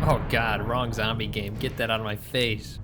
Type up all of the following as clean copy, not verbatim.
Oh god, wrong zombie game. Get that out of my face.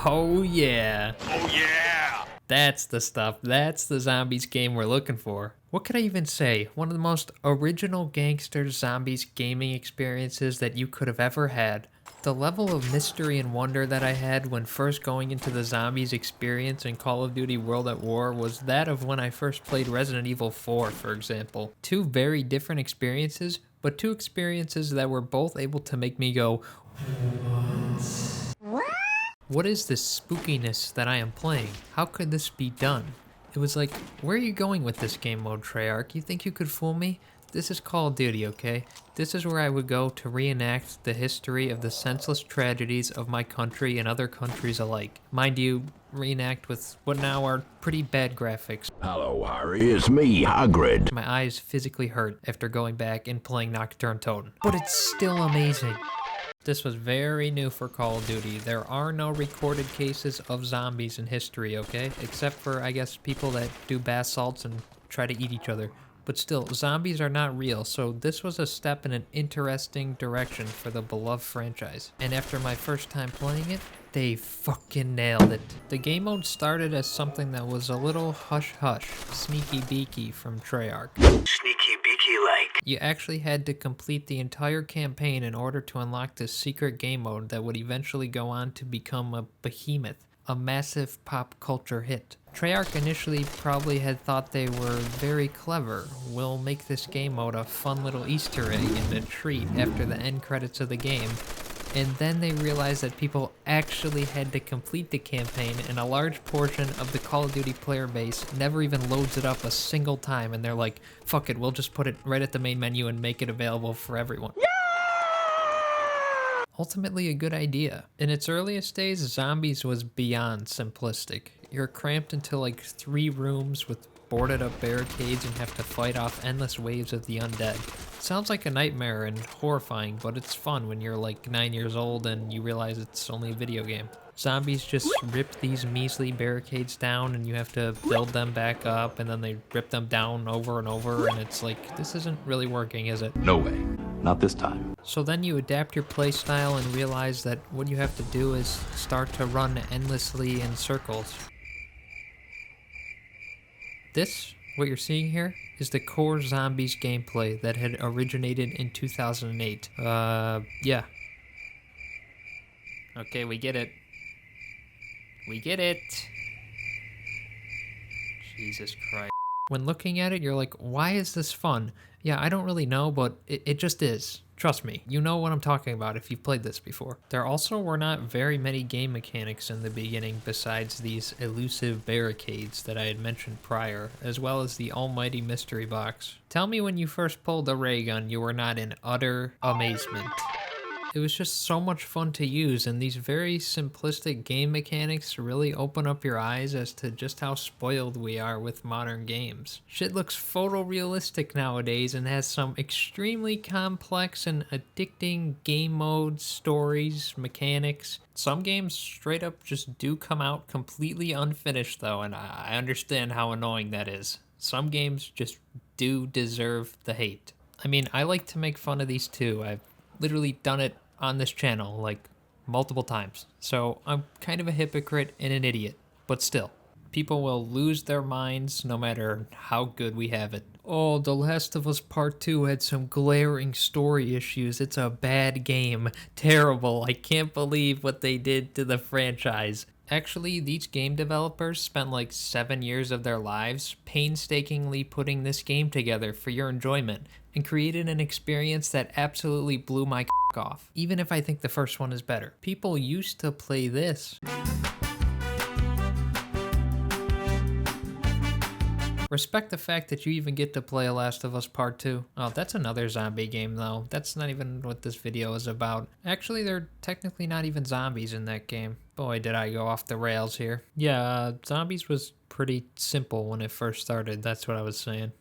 Oh yeah. Oh yeah! That's the stuff. That's the zombies game we're looking for. What could I even say? One of the most original gangster zombies gaming experiences that you could have ever had. The level of mystery and wonder that I had when first going into the zombies experience in Call of Duty World at War was that of when I first played Resident Evil 4, for example. Two very different experiences, but two experiences that were both able to make me go, what is this spookiness that I am playing? How could this be done? It was like, where are you going with this game mode, Treyarch? You think you could fool me? This is Call of Duty, okay? This is where I would go to reenact the history of the senseless tragedies of my country and other countries alike. Mind you, reenact with what now are pretty bad graphics. Hello, Harry. It's me, Hagrid. My eyes physically hurt after going back and playing Nocturne Totem. But it's still amazing. This was very new for Call of Duty. There are no recorded cases of zombies in history, okay? Except for, I guess, people that do bath salts and try to eat each other. But still, zombies are not real, so this was a step in an interesting direction for the beloved franchise. And after my first time playing it, they fucking nailed it. The game mode started as something that was a little hush-hush, sneaky-beaky from Treyarch. Sneaky beaky like. You actually had to complete the entire campaign in order to unlock this secret game mode that would eventually go on to become a behemoth, a massive pop culture hit. Treyarch initially probably had thought they were very clever. We'll make this game mode a fun little Easter egg and a treat after the end credits of the game. And then they realized that people actually had to complete the campaign, and a large portion of the Call of Duty player base never even loads it up a single time, and they're like, fuck it, we'll just put it right at the main menu and make it available for everyone. Ultimately a good idea. In its earliest days, Zombies was beyond simplistic. You're cramped into like 3 rooms with boarded up barricades and have to fight off endless waves of the undead. Sounds like a nightmare and horrifying, but it's fun when you're like 9 years old and you realize it's only a video game. Zombies just rip these measly barricades down and you have to build them back up, and then they rip them down over and over, and it's like, this isn't really working, is it? No way. Not this time. So then you adapt your playstyle and realize that what you have to do is start to run endlessly in circles. This, what you're seeing here, is the core Zombies gameplay that had originated in 2008. Yeah. Okay, we get it. We get it. Jesus Christ. When looking at it, you're like, why is this fun? Yeah, I don't really know, but it just is. Trust me, you know what I'm talking about if you've played this before. There also were not very many game mechanics in the beginning besides these elusive barricades that I had mentioned prior, as well as the almighty mystery box. Tell me when you first pulled the ray gun you were not in utter amazement. It was just so much fun to use, and these very simplistic game mechanics really open up your eyes as to just how spoiled we are with modern games. Shit looks photorealistic nowadays and has some extremely complex and addicting game modes, stories, mechanics. Some games straight up just do come out completely unfinished though, and I understand how annoying that is. Some games just do deserve the hate. I mean, I like to make fun of these too. I've literally done it on this channel like multiple times, so I'm kind of a hypocrite and an idiot, but still, people will lose their minds no matter how good we have it. Oh, The Last of Us Part 2 had some glaring story issues. It's a bad game. Terrible. I can't believe what they did to the franchise. Actually, these game developers spent like 7 years of their lives painstakingly putting this game together for your enjoyment, and created an experience that absolutely blew my off, even if I think the first one is better. People used to play this. Respect the fact that you even get to play A Last of Us Part 2. Oh, that's another zombie game though. That's not even what this video is about. Actually, they're technically not even zombies in that game. Boy, did I go off the rails here. Yeah, Zombies was pretty simple when it first started, that's what I was saying.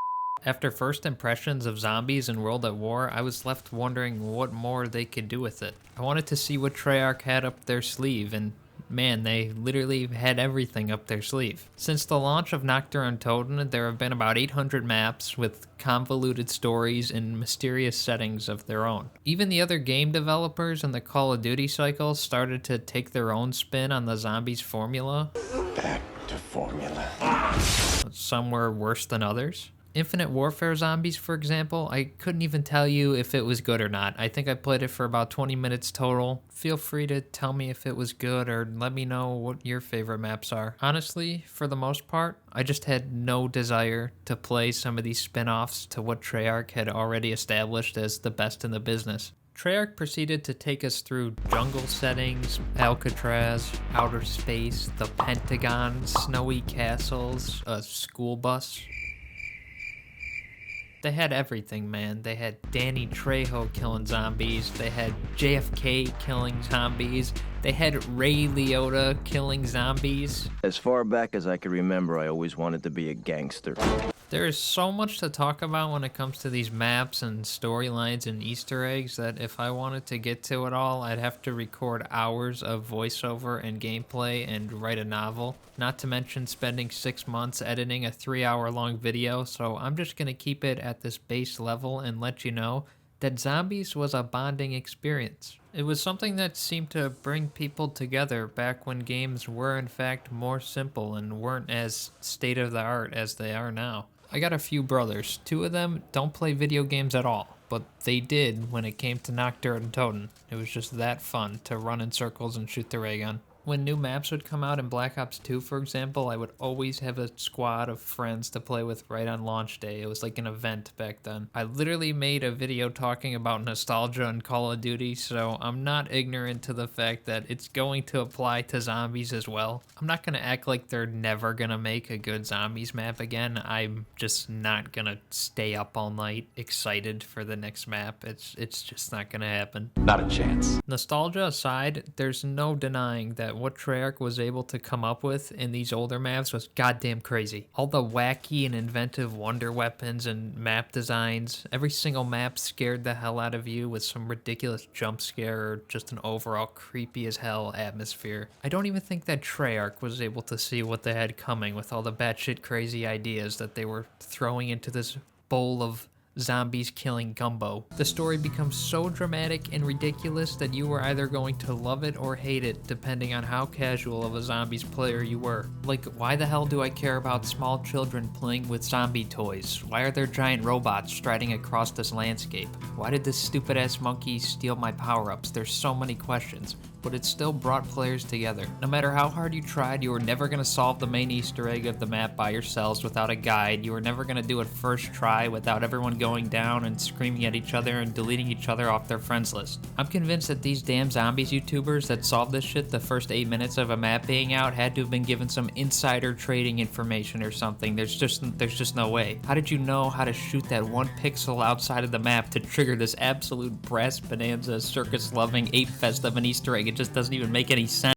After first impressions of Zombies in World at War, I was left wondering what more they could do with it. I wanted to see what Treyarch had up their sleeve, and Man, they literally had everything up their sleeve. Since the launch of Nocturne Untold, there have been about 800 maps with convoluted stories and mysterious settings of their own. Even the other game developers in the Call of Duty cycle started to take their own spin on the Zombies formula. Back to formula. Some were worse than others. Infinite Warfare Zombies, for example, I couldn't even tell you if it was good or not. I think I played it for about 20 minutes total. Feel free to tell me if it was good or let me know what your favorite maps are. Honestly, for the most part, I just had no desire to play some of these spin-offs to what Treyarch had already established as the best in the business. Treyarch proceeded to take us through jungle settings, Alcatraz, outer space, the Pentagon, snowy castles, a school bus. They had everything, man. They had Danny Trejo killing zombies. They had JFK killing zombies. They had Ray Liotta killing zombies. As far back as I can remember, I always wanted to be a gangster. There is so much to talk about when it comes to these maps and storylines and Easter eggs that if I wanted to get to it all, I'd have to record hours of voiceover and gameplay and write a novel. Not to mention spending 6 months editing a 3-hour-long video, so I'm just going to keep it at this base level and let you know that Zombies was a bonding experience. It was something that seemed to bring people together back when games were in fact more simple and weren't as state-of-the-art as they are now. I got a few brothers. 2 of them don't play video games at all, but they did when it came to Nocturne Untold. It was just that fun to run in circles and shoot the ray gun. When new maps would come out in Black Ops 2, for example, I would always have a squad of friends to play with right on launch day. It was like an event back then. I literally made a video talking about nostalgia and Call of Duty, so I'm not ignorant to the fact that it's going to apply to zombies as well. I'm not going to act like they're never going to make a good zombies map again. I'm just not going to stay up all night excited for the next map. It's just not going to happen. Not a chance. Nostalgia aside, there's no denying that what Treyarch was able to come up with in these older maps was goddamn crazy. All the wacky and inventive wonder weapons and map designs, every single map scared the hell out of you with some ridiculous jump scare or just an overall creepy as hell atmosphere. I don't even think that Treyarch was able to see what they had coming with all the batshit crazy ideas that they were throwing into this bowl of zombies killing gumbo. The story becomes so dramatic and ridiculous that you were either going to love it or hate it depending on how casual of a zombies player you were. Like, why the hell do I care about small children playing with zombie toys? Why are there giant robots striding across this landscape? Why did this stupid ass monkey steal my power-ups? There's so many questions, but it still brought players together. No matter how hard you tried, you were never going to solve the main Easter egg of the map by yourselves without a guide. You were never going to do it first try without everyone going down and screaming at each other and deleting each other off their friends list. I'm convinced that these damn zombies YouTubers that solved this shit the first 8 minutes of a map being out had to have been given some insider trading information or something. There's just no way. How did you know how to shoot that 1 pixel outside of the map to trigger this absolute brass bonanza circus loving ape fest of an Easter egg? It just doesn't even make any sense.